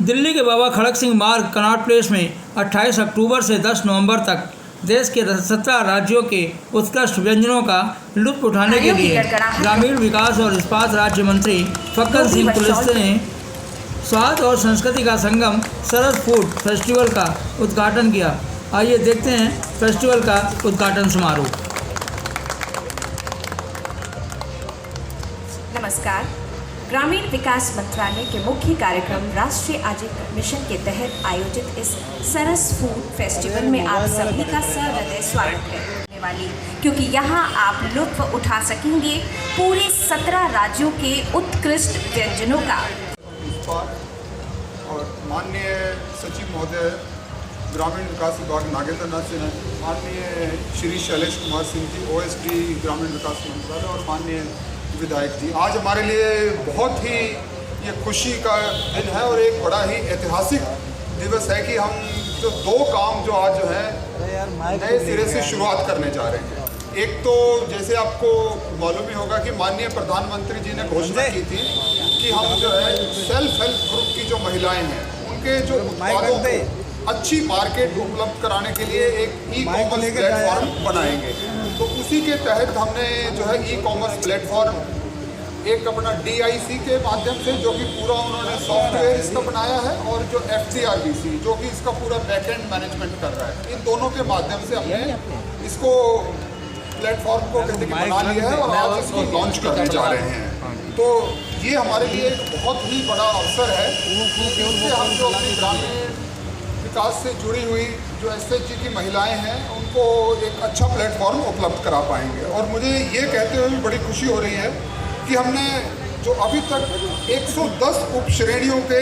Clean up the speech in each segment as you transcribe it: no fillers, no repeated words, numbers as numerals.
दिल्ली के बाबा खड़क सिंह मार्ग Connaught place में 28 अक्टूबर से 10 नवंबर तक देश के 17 राज्यों के उत्कृष्ट व्यंजनों का लुत्फ उठाने के लिए ग्रामीण विकास और इस्पात राज्य मंत्री फक्कन सिंह कुलस्ते ने स्वाद और संस्कृति का संगम सरस फूड फेस्टिवल का उद्घाटन किया। आइए देखते हैं फेस्टिवल का उद्घाटन समारोह। नमस्कार। ग्रामीण विकास मंत्रालय के मुख्य कार्यक्रम राष्ट्रीय आजीविका मिशन के तहत आयोजित इस सरस फूड फेस्टिवल में आप सभी का सहृदय स्वागत है वाली, क्योंकि यहाँ आप लुत्फ उठा सकेंगे पूरे 17 राज्यों के उत्कृष्ट व्यंजनों का। और माननीय सचिव महोदय ग्रामीण विकास विभाग नागेंद्र नाथ सिन्हा, माननीय श्री शैलेश कुमार सिंह जी OSD ग्रामीण विकास मंत्रालय और माननीय विधायक जी, आज हमारे लिए बहुत ही ये खुशी का दिन है और एक बड़ा ही ऐतिहासिक दिवस है कि हम जो दो काम जो आज जो है नए सिरे से शुरुआत करने जा रहे हैं। एक तो जैसे आपको मालूम ही होगा कि माननीय प्रधानमंत्री जी ने घोषणा की थी कि हम जो है सेल्फ हेल्प ग्रुप की जो महिलाएं हैं उनके जो उत्पादों को अच्छी मार्केट उपलब्ध कराने के लिए एक ई-कॉमर्स प्लेटफॉर्म बनाएंगे। तो उसी के तहत हमने जो है ई-कॉमर्स प्लेटफॉर्म एक अपना DIC के माध्यम से, जो कि पूरा उन्होंने सॉफ्टवेयर इसका बनाया है, और जो FDRBC जो कि इसका पूरा बैकएंड मैनेजमेंट कर रहा है, इन दोनों के माध्यम से हमने इसको प्लेटफॉर्म को बना लिया है और आज इसको लॉन्च करने जा रहे हैं। तो ये हमारे लिए एक बहुत ही बड़ा अवसर है कि हम जो अपनी ग्रामीण विकास से जुड़ी हुई जो SHG की महिलाएं हैं उनको एक अच्छा प्लेटफॉर्म उपलब्ध करा पाएंगे। और मुझे ये कहते हुए भी बड़ी खुशी हो रही है कि हमने जो अभी तक 110 उप श्रेणियों के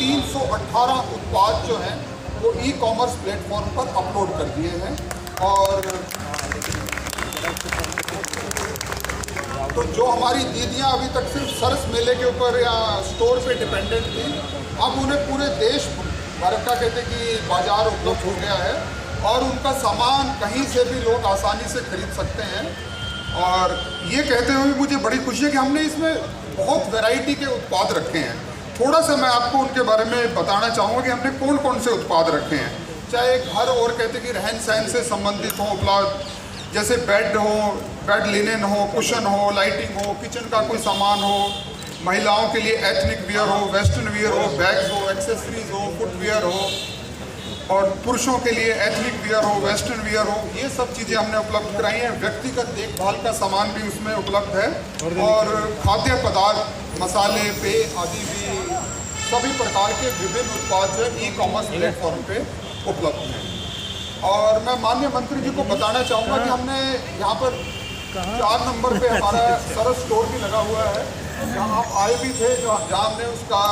318 उत्पाद जो हैं वो ई-कॉमर्स प्लेटफॉर्म पर अपलोड कर दिए हैं। और तो जो हमारी दीदियां अभी तक सिर्फ सरस मेले के ऊपर या स्टोर पे डिपेंडेंट थी, अब उन्हें पूरे देश भर का कहते कि बाजार उपलब्ध हो गया है और उनका सामान कहीं से भी लोग आसानी से खरीद सकते हैं। और ये कहते हुए मुझे बड़ी खुशी है कि हमने इसमें बहुत वैरायटी के उत्पाद रखे हैं। थोड़ा सा मैं आपको उनके बारे में बताना चाहूँगा कि हमने कौन कौन से उत्पाद रखे हैं। चाहे घर और कहते कि रहन सहन से संबंधित हो उपलब्ध, जैसे बेड हो, बेड लिनेन हो, कुशन हो, लाइटिंग हो, किचन का कोई सामान हो, महिलाओं के लिए एथनिक वियर हो, वेस्टर्न वियर हो, बैग्स हो, एक्सेसरीज हो, फुटवियर हो, और पुरुषों के लिए एथनिक वियर हो, वेस्टर्न वियर हो, ये सब चीज़ें हमने उपलब्ध कराई हैं। व्यक्तिगत देखभाल का सामान भी उसमें उपलब्ध है और खाद्य पदार्थ, मसाले, पेय आदि भी सभी प्रकार के विभिन्न उत्पाद जो है ई-कॉमर्स प्लेटफॉर्म पे उपलब्ध हैं। और मैं माननीय मंत्री जी को बताना चाहूँगा कि हमने यहाँ पर 4 नंबर पे हमारा सरस स्टोर भी लगा हुआ है, जहाँ आप आए भी थे, जहाँ हमने उसका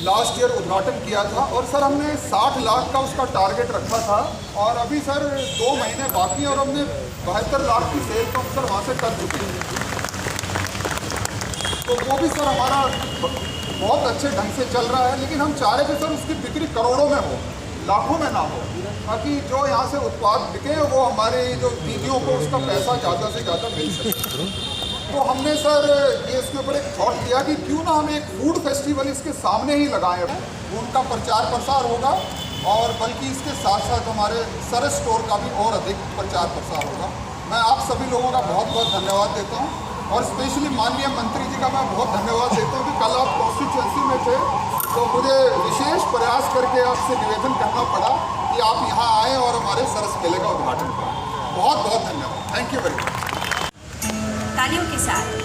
लास्ट ईयर उद्घाटन किया था। और सर हमने 60 लाख का उसका टारगेट रखा था और अभी सर 2 महीने बाकी हैं और हमने 72 लाख की सेल तो हम सर वहाँ से कर चुके हैं। तो वो भी सर हमारा बहुत अच्छे ढंग से चल रहा है, लेकिन हम चाह रहे थे सर उसकी बिक्री करोड़ों में हो, लाखों में ना हो, ताकि जो यहाँ से उत्पाद बिके वो हमारे जो दीदियों को उसका पैसा ज़्यादा से ज़्यादा मिल सके। तो हमने सर ये इसके ऊपर एक थॉट किया कि क्यों ना हम एक फूड फेस्टिवल इसके सामने ही लगाएं, उनका प्रचार प्रसार होगा और बल्कि इसके साथ साथ हमारे सरस स्टोर का भी और अधिक प्रचार प्रसार होगा। मैं आप सभी लोगों का बहुत बहुत धन्यवाद देता हूँ और स्पेशली माननीय मंत्री जी का मैं बहुत धन्यवाद देता हूँ कि कल आप कॉन्स्टिट्यूएंसी में थे तो मुझे विशेष प्रयास करके आपसे निवेदन करना पड़ा कि आप यहाँ आएँ और हमारे सरस मेले का उद्घाटन करें। बहुत बहुत धन्यवाद। Thank you very much. तालियों के साथ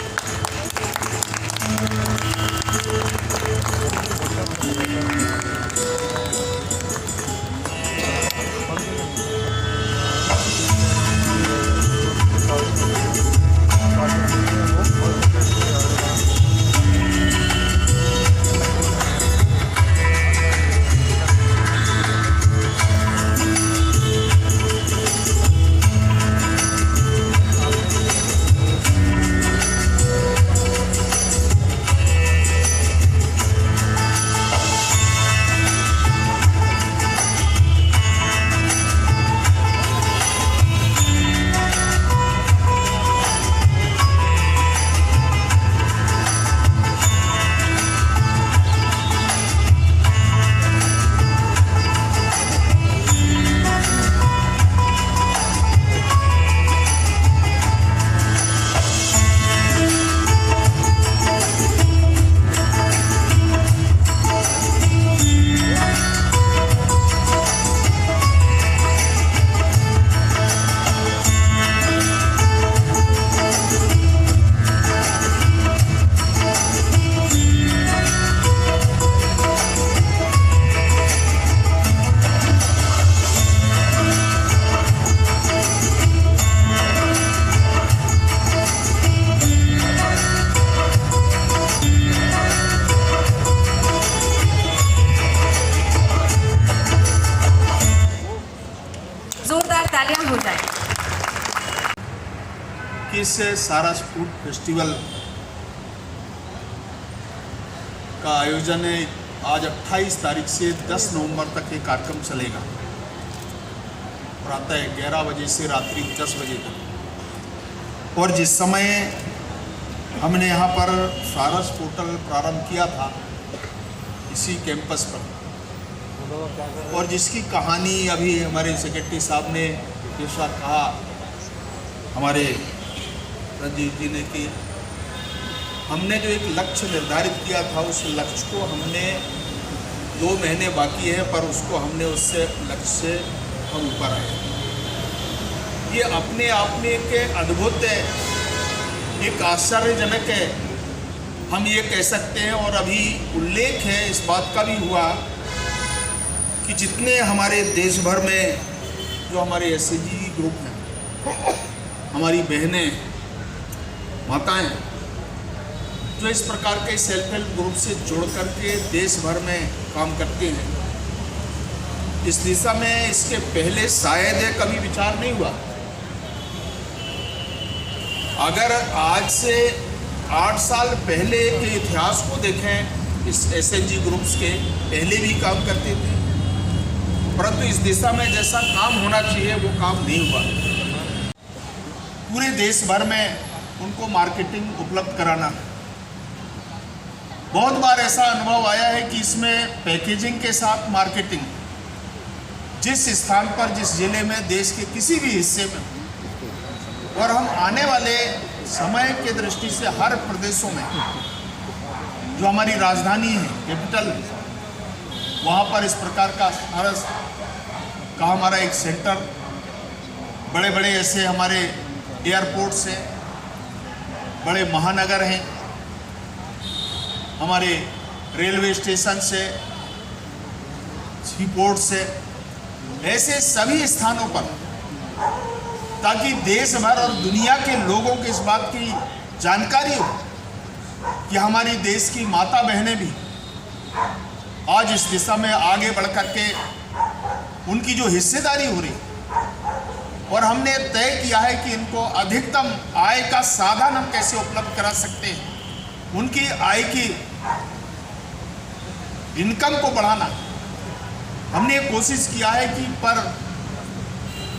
कि इस सारस फूड फेस्टिवल का आयोजन है। आज 28 तारीख से 10 नवंबर तक ये कार्यक्रम चलेगा। प्रातः 11 बजे से रात्रि 10 बजे तक। और जिस समय हमने यहाँ पर सारस पोर्टल प्रारंभ किया था इसी कैंपस पर, और जिसकी कहानी अभी हमारे सेक्रेटरी साहब ने जैसा कहा हमारे रंजीत जी ने कि हमने जो एक लक्ष्य निर्धारित किया था उस लक्ष्य को हमने 2 महीने बाकी है पर उसको हमने उससे लक्ष्य से हम ऊपर आए। ये अपने आप में एक अद्भुत है, एक आश्चर्यजनक है, हम ये कह सकते हैं। और अभी उल्लेख है इस बात का भी हुआ कि जितने हमारे देश भर में जो हमारे SHG ग्रुप हैं, हमारी बहनें माताएं जो इस प्रकार के सेल्फ हेल्प ग्रुप से जुड़ करके देश भर में काम करते हैं, इस दिशा में इसके पहले शायद कभी विचार नहीं हुआ। अगर आज से 8 साल पहले के इतिहास को देखें, इस SHG ग्रुप्स के पहले भी काम करते थे, परंतु इस दिशा में जैसा काम होना चाहिए वो काम नहीं हुआ। पूरे देश भर में उनको मार्केटिंग उपलब्ध कराना, बहुत बार ऐसा अनुभव आया है कि इसमें पैकेजिंग के साथ मार्केटिंग जिस स्थान पर, जिस जिले में, देश के किसी भी हिस्से में, और हम आने वाले समय के दृष्टि से हर प्रदेशों में जो हमारी राजधानी है, कैपिटल, वहाँ पर इस प्रकार का सारस का हमारा एक सेंटर, बड़े बड़े ऐसे हमारे एयरपोर्ट्स हैं, बड़े महानगर हैं, हमारे रेलवे स्टेशन से, सीपोर्ट से, ऐसे सभी स्थानों पर, ताकि देश भर और दुनिया के लोगों को इस बात की जानकारी हो कि हमारी देश की माता बहनें भी आज इस दिशा में आगे बढ़ कर के उनकी जो हिस्सेदारी हो रही, और हमने तय किया है कि इनको अधिकतम आय का साधन हम कैसे उपलब्ध करा सकते हैं, उनकी आय की इनकम को बढ़ाना। हमने कोशिश किया है कि पर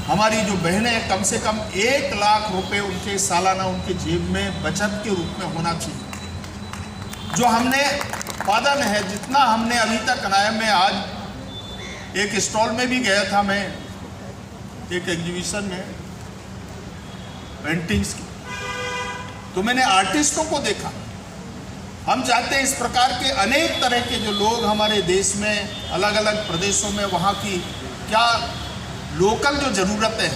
हमारी जो बहनें कम से कम 1 लाख रुपए उनके सालाना उनके जेब में बचत के रूप में होना चाहिए। जो हमने उत्पादन है, जितना हमने अभी तक बनाया, मैं आज एक स्टॉल में भी गया था, मैं एक एग्जीबिशन में पेंटिंग्स की, तो मैंने आर्टिस्टों को देखा। हम चाहते हैं इस प्रकार के अनेक तरह के जो लोग हमारे देश में अलग अलग प्रदेशों में, वहाँ की क्या लोकल जो ज़रूरत है,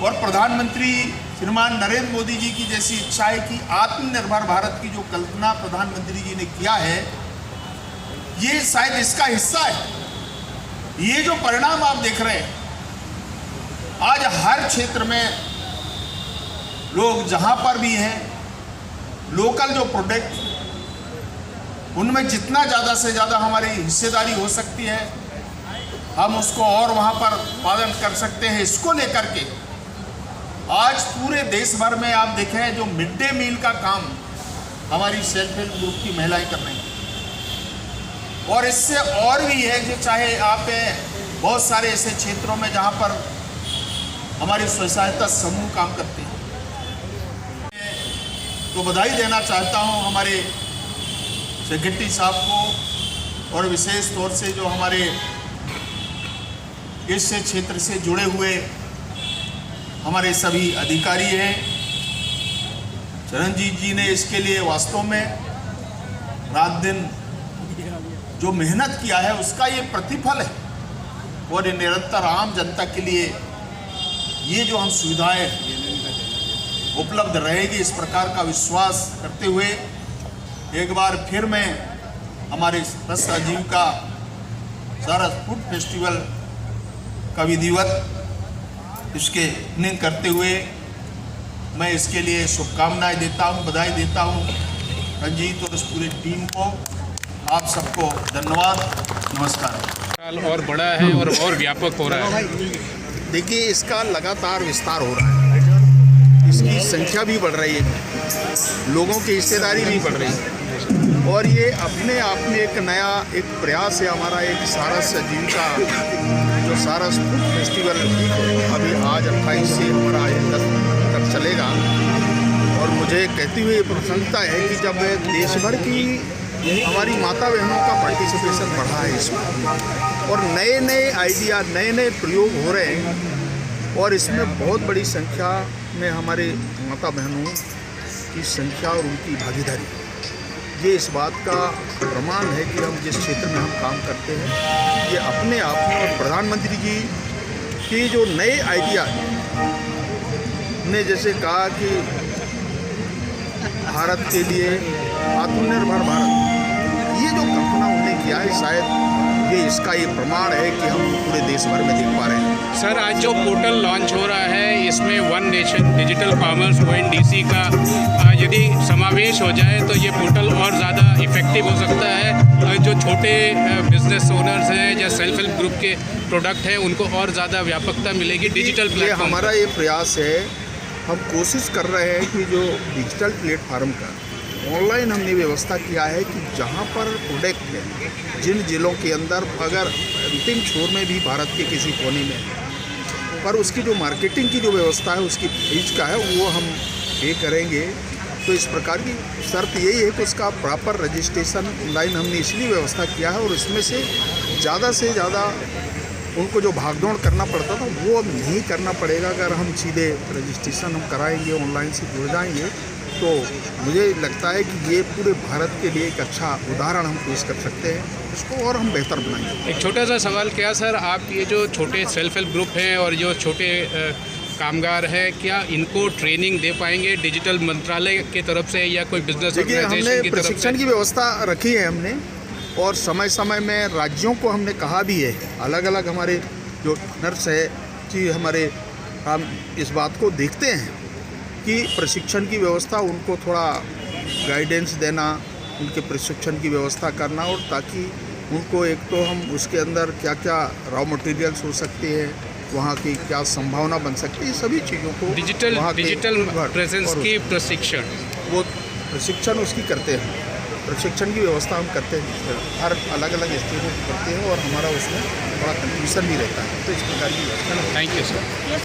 और प्रधानमंत्री श्रीमान नरेंद्र मोदी जी की जैसी इच्छा है कि आत्मनिर्भर भारत की जो कल्पना प्रधानमंत्री जी ने किया है, ये शायद इसका हिस्सा है। ये जो परिणाम आप देख रहे हैं, आज हर क्षेत्र में लोग जहाँ पर भी हैं, लोकल जो प्रोडक्ट, उनमें जितना ज़्यादा से ज़्यादा हमारी हिस्सेदारी हो सकती है, हम उसको और वहाँ पर उत्पादन कर सकते हैं। इसको लेकर के आज पूरे देश भर में आप देखें जो मिड डे मील का काम हमारी सेल्फ हेल्प ग्रुप की महिलाएं कर रही हैं, और इससे और भी है जो चाहे आप बहुत सारे ऐसे क्षेत्रों में जहाँ पर हमारी स्वयं सहायता समूह काम करते हैं। तो बधाई देना चाहता हूँ हमारे सेक्रेटरी साहब को, और विशेष तौर से जो हमारे इस क्षेत्र से जुड़े हुए हमारे सभी अधिकारी हैं। चरणजीत जी ने इसके लिए वास्तव में रात दिन जो मेहनत किया है उसका ये प्रतिफल है, और ये निरंतर आम जनता के लिए ये जो हम सुविधाएं उपलब्ध रहेगी, इस प्रकार का विश्वास करते हुए एक बार फिर मैं हमारे रस आजीविका सारस फूड फेस्टिवल का विधिवत इसके ओपनिंग करते हुए मैं इसके लिए शुभकामनाएं देता हूं, बधाई देता हूं रंजीत और इस पूरी टीम को। आप सबको धन्यवाद, नमस्कार। और बड़ा है और व्यापक हो रहा है। देखिए, इसका लगातार विस्तार हो रहा है। इसके इसकी संख्या भी बढ़ रही है, लोगों की हिस्सेदारी भी बढ़ रही है और ये अपने आप में एक नया एक प्रयास है हमारा। एक सारस आजीविका जो सारस फूड फेस्टिवल अभी आज 28 से हमारा 10 तक चलेगा और मुझे कहते हुए प्रसन्नता है कि जब देश भर की हमारी माता बहनों का पार्टिसिपेशन बढ़ा है इसमें और नए नए आइडिया नए नए प्रयोग हो रहे हैं और इसमें बहुत बड़ी संख्या में हमारे माता बहनों की संख्या और उनकी भागीदारी ये इस बात का प्रमाण है कि हम जिस क्षेत्र में हम काम करते हैं ये अपने आप में और प्रधानमंत्री जी के जो नए आइडिया ने जैसे कहा कि भारत के लिए आत्मनिर्भर भारत, ये जो कल्पना उन्होंने किया है शायद ये इसका ये प्रमाण है कि हम पूरे देश भर में देख पा रहे हैं। सर, आज जो पोर्टल लॉन्च हो रहा है इसमें one nation digital commerce ONDC का यदि समावेश हो जाए तो ये पोर्टल और ज़्यादा इफ़ेक्टिव हो सकता है। जो छोटे बिजनेस ओनर्स हैं या सेल्फ हेल्प ग्रुप के प्रोडक्ट हैं उनको और ज़्यादा व्यापकता मिलेगी डिजिटल प्लेटफॉर्म। हमारा ये प्रयास है, हम कोशिश कर रहे हैं कि जो डिजिटल प्लेटफार्म का ऑनलाइन हमने व्यवस्था किया है कि जहाँ पर प्रोडक्ट है जिन जिलों के अंदर अगर अंतिम छोर में भी भारत के किसी कोने में पर उसकी जो मार्केटिंग की जो व्यवस्था है उसकी फीस का है वो हम पे करेंगे। तो इस प्रकार की शर्त यही है कि उसका प्रॉपर रजिस्ट्रेशन ऑनलाइन हमने इसलिए व्यवस्था किया है और इसमें से ज़्यादा उनको जो भागदौड़ करना पड़ता था वो अब नहीं करना पड़ेगा। अगर हम सीधे रजिस्ट्रेशन हम कराएंगे ऑनलाइन से जुड़ जाएंगे तो मुझे लगता है कि ये पूरे भारत के लिए एक अच्छा उदाहरण हम पेश कर सकते हैं, इसको और हम बेहतर बनाएंगे। एक छोटा सा सवाल क्या सर, आप ये जो छोटे सेल्फ हेल्प ग्रुप हैं और जो छोटे कामगार हैं क्या इनको ट्रेनिंग दे पाएंगे डिजिटल मंत्रालय की तरफ से या कोई बिजनेस ऑर्गेनाइजेशन की तरफ से? प्रशिक्षण की व्यवस्था रखी है हमने और समय समय में राज्यों को हमने कहा भी है, अलग अलग हमारे जो नर्स है कि हम इस बात को देखते हैं कि प्रशिक्षण की व्यवस्था उनको थोड़ा गाइडेंस देना, उनके प्रशिक्षण की व्यवस्था करना और ताकि उनको एक तो हम उसके अंदर क्या क्या रॉ मटेरियल्स हो सकते हैं, वहाँ की क्या संभावना बन सकती है, सभी चीज़ों को डिजिटल प्रेजेंस की प्रशिक्षण वो प्रशिक्षण उसकी करते हैं। प्रशिक्षण की व्यवस्था हम करते हैं, हर अलग अलग स्टेटों को करते हैं और हमारा उसमें थोड़ा कंट्रीब्यूशन भी रहता है। तो इस प्रकार की व्यवस्था। Thank you sir.